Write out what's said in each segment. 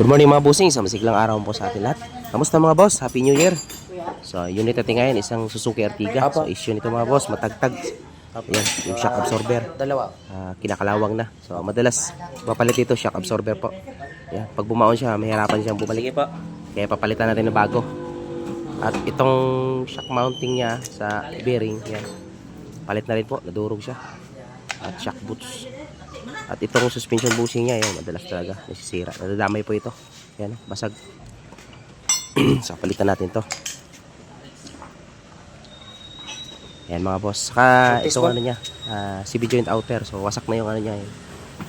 Good morning mga bossing, sa masiglang araw po sa atin lahat. Kamusta mga boss? Happy New Year! So, unit natin ngayon, isang Suzuki Ertiga. So, issue nito mga boss, matagtag. Ayan, yung shock absorber. Kinakalawang na. So, madalas mapalit ito, shock absorber po. Ayan, pag bumaon siya, mahirapan siyang bumalik po. Kaya papalitan natin ng bago. At itong shock mounting niya sa bearing, yan. Palit na rin po, nadurog siya. At shock boots. At itong suspension bushing niya, yan, madalas talaga nasisira. Nadadamay po ito. Yan, basag. So, palitan natin to. Yan mga boss. Saka itong ano niya, CV joint outer. So, wasak na yung ano niya, yung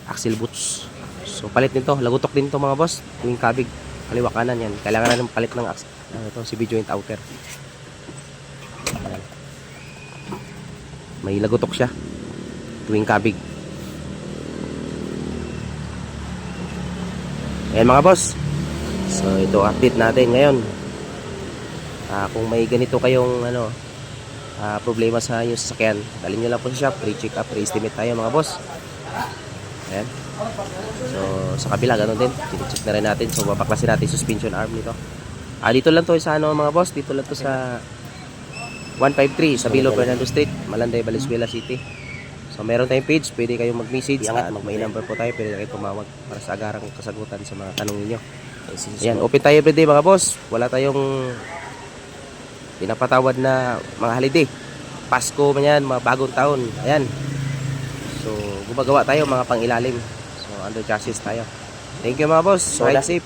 axle boots. So, palit nito. Lagutok din to mga boss. Yung kabig, kaliwa kanan yan. Kailangan na ng palit ng ito, CV joint outer. Yan. May lagutok siya. Tuwing kabig. Ayan mga boss. So ito update natin ngayon. Kung may ganito kayong problema sa inyong sasakyan, dalhin nyo lang po sa shop, pre-check up, pre-estimate tayo mga boss. Ayan. So sa kabila ganun din, check na rin natin. So babaklasin natin suspension arm nito. Dito lang to sa mga boss, dito lang to sa 153 sa Bilo Fernando Street, Malanday, Valenzuela City. So meron tayong page, pwede kayong mag-message at may number po tayo, pwede kayo tumawag para sa agarang kasagutan sa mga tanong niyo. Ayan, open tayo everyday mga boss. Wala tayong pinapatawad na mga holiday. Pasko man yan, mga bagong taon. Ayan. So gumagawa tayo mga pangilalim. So under chassis tayo. Thank you mga boss. Ride safe.